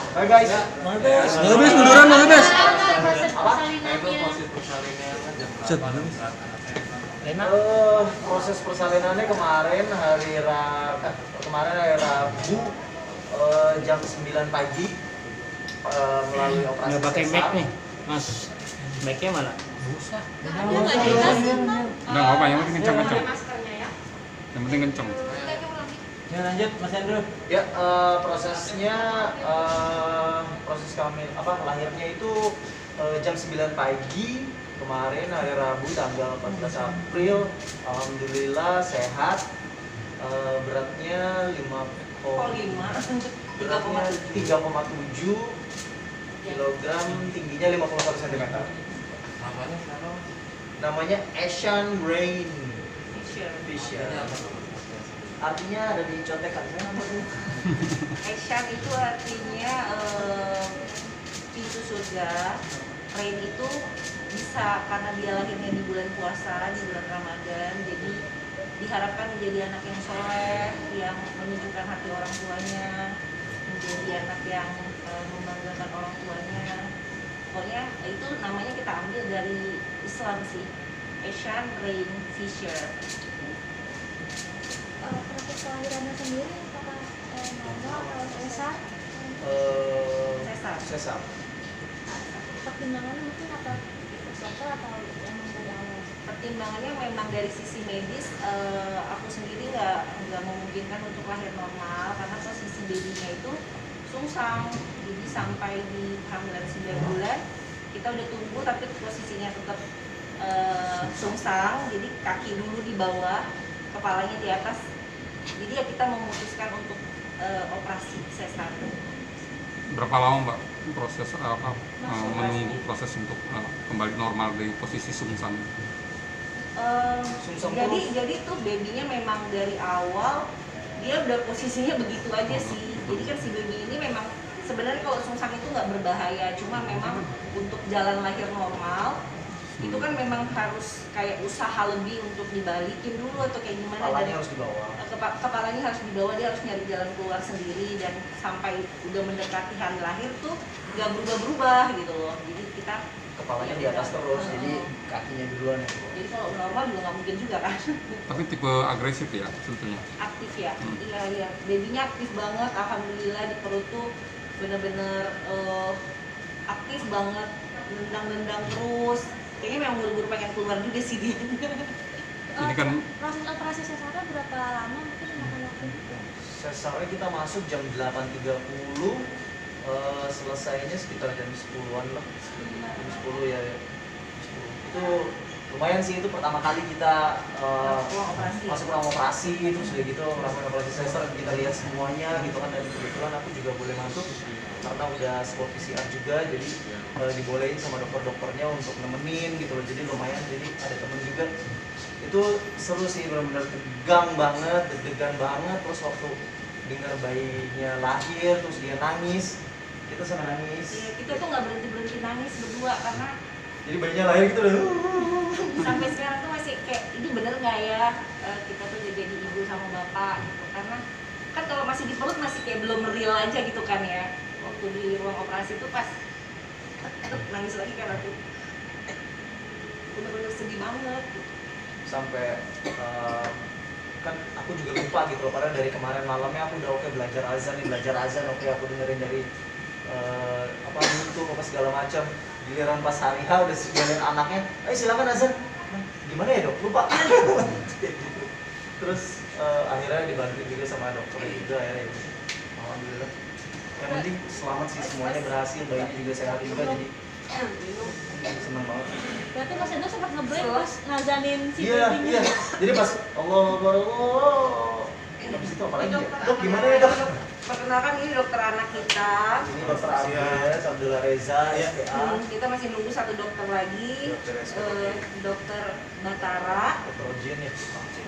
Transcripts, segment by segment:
Bye guys. Nggak habis, munduran nggak habis. Proses persalinannya kemarin hari Rabu jam 9 pagi melalui operasi Nggak pakai sesar. mic nih, Mas. Mic-nya mana? Udah nggak apa, yang penting kencang-kencang. Yang penting kencang. Ya lanjut Mas Andrew. Ya, prosesnya proses kami lahirnya itu jam 9 pagi kemarin hari Rabu tanggal 14 April. Alhamdulillah sehat. Beratnya 3,7 kilogram, tingginya 51 cm. Namanya Asian Rain Fisher. Artinya ada di contekan saya namanya. Asian itu artinya pintu surga. Rain itu bisa karena dia lahirnya di bulan puasa, di bulan Ramadan, jadi diharapkan menjadi anak yang soleh, yang menunjukkan hati orang tuanya, menjadi anak yang membanggakan orang tuanya. Pokoknya itu namanya kita ambil dari Islam sih, Asian Rain Fisher. Proses kelahirannya sendiri apakah normal atau sesar? Sesar. Pertimbangannya mungkin apa? Dokter atau emang dari awal? Pertimbangannya memang dari sisi medis, aku sendiri nggak memungkinkan untuk lahir normal karena posisi babynya itu sungsang, jadi sampai di kehamilan 9 bulan kita udah tunggu tapi posisinya tetap sungsang, jadi kaki dulu di bawah, kepalanya di atas, jadi ya kita memutuskan untuk operasi sesar. Berapa lama Mbak proses menunggu proses untuk kembali normal dari posisi sungsang? Jadi tuh babynya memang dari awal dia udah posisinya begitu aja sih. Jadi kan si baby ini memang sebenarnya kalau sungsang itu nggak berbahaya, cuma memang untuk jalan lahir normal itu kan memang harus kayak usaha lebih untuk dibalikin dulu atau kayak gimana. Kepalanya harus dibawa. Kepalanya harus dibawa, dia harus nyari jalan keluar sendiri, dan sampai udah mendekati hari lahir tuh nggak berubah-berubah gitu loh. Jadi kita Kepalanya di atas terus, jadi kakinya duluan ya. Jadi kalau normal juga nggak mungkin juga kan. Tapi tipe agresif ya sebetulnya? Aktif ya, iya, babynya aktif banget, alhamdulillah di perut tuh bener-bener aktif banget, nendang-nendang terus. Kayaknya memang buru-buru pengen keluar juga sih dia. Ini kan Proses operasi sesarnya berapa lama mungkin makan waktu? Sesarnya kita masuk jam 8.30, selesainya sekitar jam 10-an lah. Jam 10 ya. 10. Itu lumayan sih, itu pertama kali kita masuk ruang operasi gitu, sudah gitu ruang operasi sesar kita lihat semuanya gitu kan, dan kebetulan aku juga boleh masuk karena udah spot PCR juga, jadi dibolehin sama dokter-dokternya untuk nemenin gitu loh, jadi lumayan, jadi ada temen juga. Itu seru sih, benar-benar tegang banget, deg-degan banget. Terus waktu dengar bayinya lahir terus dia nangis, kita sama nangis. Iya, kita tuh nggak berhenti nangis berdua karena Jadi bayinya lahir gitu loh. sampai sekarang tuh masih kayak ini bener nggak ya kita tuh udah jadi ibu sama bapak gitu, karena kan kalau masih di perut masih kayak belum real aja gitu kan ya. Waktu di ruang operasi tuh pas nangis lagi karena tuh bener-bener sedih banget gitu. Sampai kan aku juga lupa gitu loh, karena dari kemarin malamnya aku udah oke belajar azan, oke aku dengerin dari YouTube apa segala macam. Giliran pas hari H udah segalian anaknya, ayo silakan azan. Nah, gimana ya dok? Lupa. Terus akhirnya dibantu juga sama dokter juga ya. Alhamdulillah. Yang penting selamat sih, semuanya berhasil, bayinya juga sehat juga, jadi senang banget. Berarti Mas Endo sempat nge-break pas ngazanin si Iya, babynya. iya. Jadi pas Allah Akbar, Allah. Habis itu apa lagi ya? Dok, gimana ya dok? Perkenalkan, ini dokter anak kita. Ini dokter Abes, Abdullah Reza, SPA. Kita masih nunggu satu dokter lagi, dokter Batara. Dokter Ojin ya.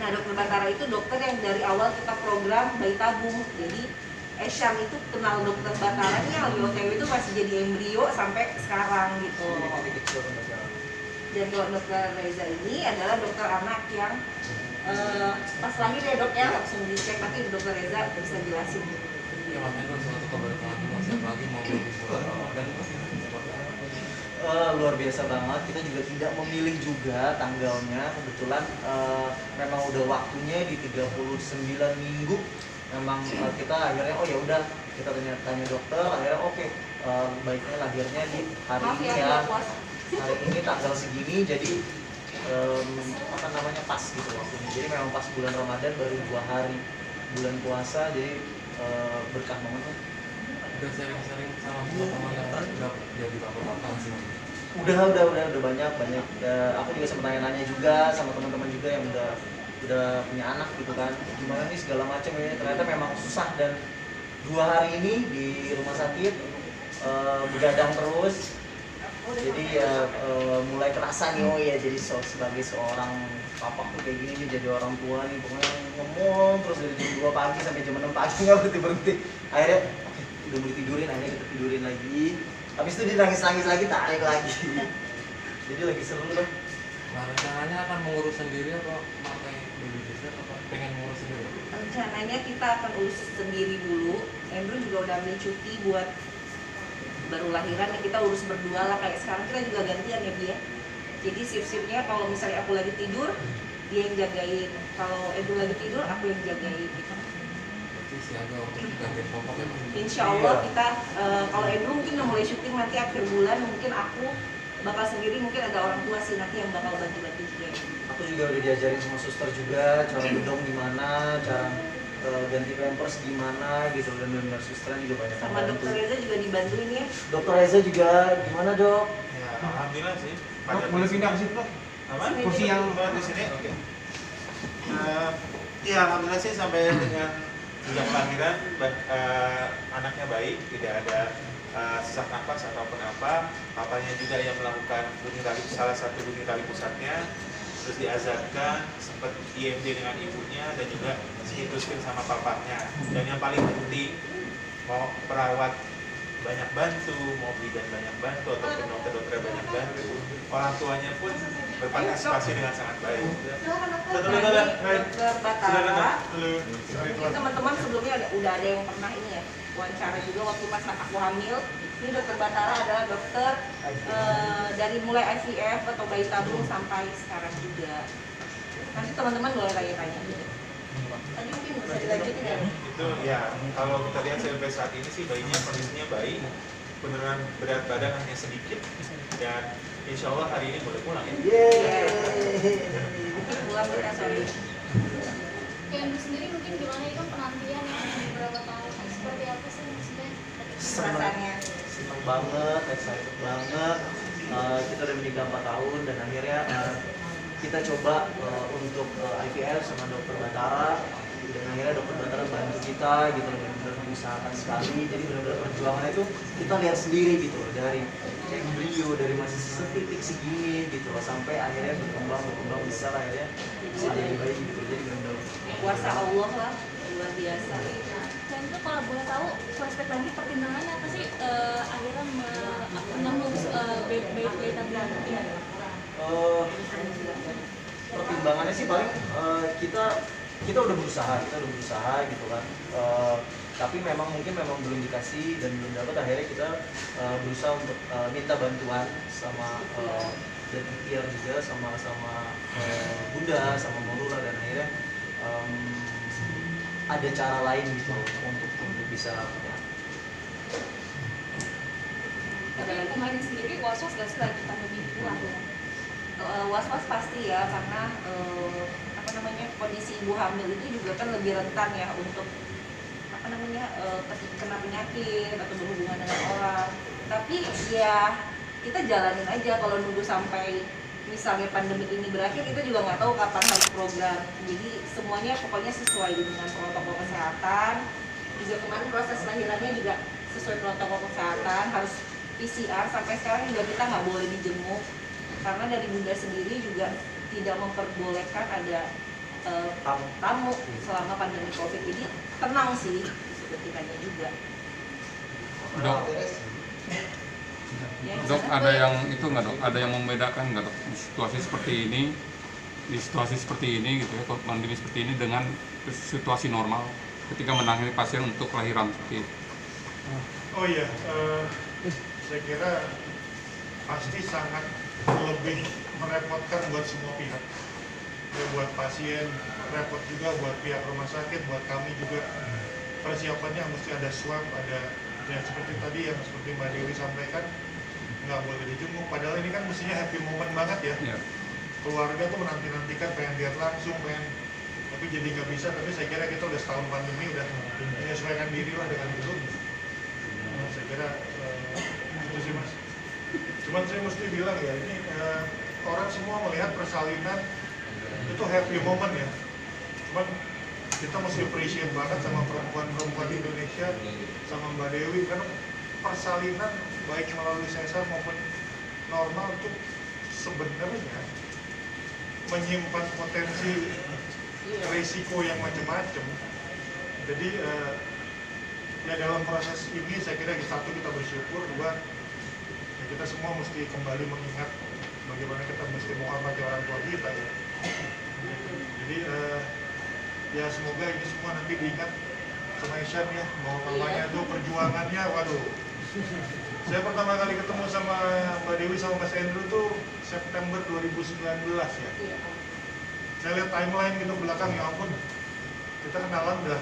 Nah, dokter Batara itu dokter yang dari awal kita program bayi tabung. Jadi Esyam itu kenal dokter Batara ini yang lagi OTW itu masih jadi embrio sampai sekarang gitu. Jadi kecil kan dokter. Dan kalau dokter Reza ini adalah dokter anak yang pas lahir ya dok ya langsung dicek, nanti dokter Reza bisa jelasin Ya Mas Hendro, suatu keberkahan Mas, apalagi mau di bulan Ramadan seperti apa? Luar biasa banget, kita juga tidak memilih juga tanggalnya, kebetulan memang udah waktunya di 39 minggu. Memang kita akhirnya oh ya udah, kita tanya dokter, akhirnya oke, baiknya lahirnya di hari Maaf ini ya, ya, bulan puasa. hari ini tanggal segini, jadi apa namanya pas gitu waktunya. Jadi memang pas bulan Ramadan baru 2 hari bulan puasa, jadi berkah banget lah. Udah sering-sering sama teman-teman yang udah jadi bapak-bapak sih. Udah banyak. Aku juga sempat nanya-nanya juga sama teman-teman juga yang udah punya anak gitu kan, gimana nih segala macam ini. Ternyata memang susah, dan 2 hari ini di rumah sakit begadang terus. Jadi ya mulai kerasa nih, oh ya jadi sebagai seorang papa tuh kayak gini nih, jadi orang tua nih pokoknya ngomong terus dari jam 2 pagi sampai jam 6 pagi nggak berhenti. Akhirnya oke, udah mulai tidurin, akhirnya kita tidurin lagi. Habis itu dia nangis lagi, tarik lagi. Jadi lagi seru lah. Nah, rencananya akan mengurus sendiri atau pakai babysitter atau pengen ngurus sendiri? Rencananya kita akan urus sendiri dulu. Andrew juga udah ambil cuti buat baru lahiran, ya kita urus berdua lah. Kayak sekarang kita juga gantian ya Bi ya. Jadi shift-shiftnya kalau misalnya aku lagi tidur, dia yang jagain. Kalau Andrew lagi tidur, aku yang jagain gitu. Berarti siaga untuk ganti popok ya Mas? Insya Allah kita, kalau Andrew mungkin udah mulai syuting nanti akhir bulan, mungkin aku bakal sendiri, mungkin ada orang tua sih nanti yang bakal bantu-bantu juga. Aku juga udah diajarin sama suster juga cara bedong gimana, cara ganti pampers gimana gitu, dan benar suster juga banyak Sama membantu. dokter Reza juga dibantuin ya. Dokter Reza juga gimana dok? Ya, alhamdulillah sih. Dok, boleh pindah ke situ dok? Apa? Sini. Kursi yang Di sini, oke. Ya, alhamdulillah sih sampai dengan sejak kelahiran anaknya baik, tidak ada sesak nafas ataupun apa. Papanya juga yang melakukan salah satu bunyi tali pusatnya, terus diazankan, sempat IMD dengan ibunya dan juga dihituskan sama papanya. Dan yang paling penting, mau perawat banyak bantu, mau bidan banyak bantu, ataupun dokter-dokter banyak bantu, orang tuanya pun berpartisipasi dengan sangat baik. Dokter Batara, Halo. ini teman-teman sebelumnya udah ada yang pernah ini ya wawancara juga waktu pas aku hamil. Ini dokter Batara adalah dokter dari mulai IVF atau bayi tabung sampai sekarang juga. Nanti teman-teman boleh tanya-tanya. Tadi mungkin bisa dilanjutin ya? Itu ya, kalau kita lihat sampai saat ini sih bayinya kondisinya baik, beneran berat badan hanya sedikit, dan insya Allah hari ini boleh pulang ya. Mungkin pulang kita sorry. Kayak Andrew sendiri mungkin gimana ya kan penantian ya beberapa tahun, seperti apa sih maksudnya? Perasaannya. Seneng banget, excited banget. Kita udah menikah 4 tahun dan akhirnya kita coba untuk IVF sama dokter Batara, dan akhirnya dokter Batara bantu kita gitu, benar-benar mengusahakan sekali. Jadi benar-benar perjuangannya itu kita lihat sendiri gitu, dari embrio, dari masih setitik segini gitu loh, sampai akhirnya berkembang besar, akhirnya bisa jadi bayi gitu. Jadi benar-benar Kuasa Allah lah, luar biasa. Dan itu kalau boleh tahu flashback lagi pertimbangannya apa sih akhirnya menembus bayi tabungan ini? Pertimbangannya sih paling kita udah berusaha gitu kan, tapi memang belum dikasih dan belum dapat. Akhirnya kita berusaha untuk minta bantuan sama dan ikhtiar juga sama Bunda, sama Morula, dan akhirnya ada cara lain gitu untuk bisa ya. Tapi kemarin sendiri was-was gak sih lagi pandemi pulang ya? Was-was pasti ya, karena kondisi ibu hamil itu juga kan lebih rentan ya untuk kena penyakit atau berhubungan dengan orang. Tapi ya kita jalanin aja. Kalau nunggu sampai misalnya pandemi ini berakhir, kita juga nggak tahu kapan harus program. Jadi semuanya pokoknya sesuai dengan protokol kesehatan. Juga kemarin proses lahirannya juga sesuai protokol kesehatan, harus PCR. Sampai sekarang juga kita nggak boleh dijenguk, karena dari Bunda sendiri juga tidak memperbolehkan ada tamu selama pandemi COVID. Jadi tenang sih ketikanya juga. Dok, Ya, dok ada yang itu nggak dok? Ada yang membedakan nggak dok di situasi seperti ini gitu ya, kalau pandemi seperti ini dengan situasi normal? ketika menangani pasien untuk kelahiran seperti itu? Oh iya, saya kira pasti sangat lebih merepotkan buat semua pihak. Ya, buat pasien, repot juga buat pihak rumah sakit, buat kami juga. Persiapannya mesti ada swab, ada ya seperti tadi yang seperti Mbak Dewi sampaikan, nggak boleh dijenguk. Padahal ini kan mestinya happy moment banget ya. Ya. Keluarga tuh menanti-nantikan, pengen lihat langsung, tapi jadi nggak bisa. Tapi saya kira kita udah setahun pandemi, udah menyesuaikan diri lah dengan itu. Saya kira itu sih Mas. Cuman saya mesti bilang ya, ini orang semua melihat persalinan itu happy moment ya. Cuman kita mesti appreciate banget sama perempuan-perempuan di Indonesia, sama Mbak Dewi, karena persalinan baik melalui sesar maupun normal itu sebenarnya menyimpan potensi risiko yang macam-macam. Jadi ya dalam proses ini saya kira satu kita bersyukur, dua ya kita semua mesti kembali mengingat bagaimana kita mesti menghormati orang tua kita ya. Jadi ya semoga ini semua nanti diingat sama Isyan ya, mau namanya tuh perjuangannya, waduh. Saya pertama kali ketemu sama Mbak Dewi sama Mas Andrew tuh September 2019 ya. Saya lihat timeline gitu belakang, ya ampun, kita kenalan udah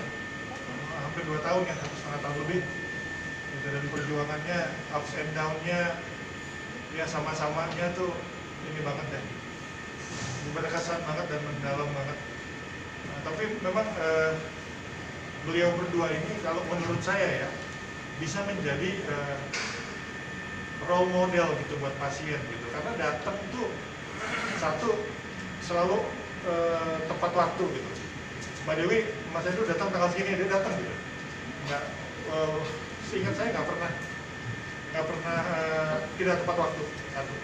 hampir 2 tahun ya, 1,5 tahun lebih. Gitu, dari perjuangannya, ups and down-nya, ya sama-samanya tuh ini banget ya. Berkesan banget dan mendalam banget. Nah, tapi memang beliau berdua ini kalau menurut saya ya bisa menjadi role model gitu buat pasien gitu, karena datang tuh satu selalu tepat waktu gitu. Mbak Dewi, Mas Edu datang tanggal segini, dia datang gitu. Nggak, seingat saya nggak pernah tidak tepat waktu satu.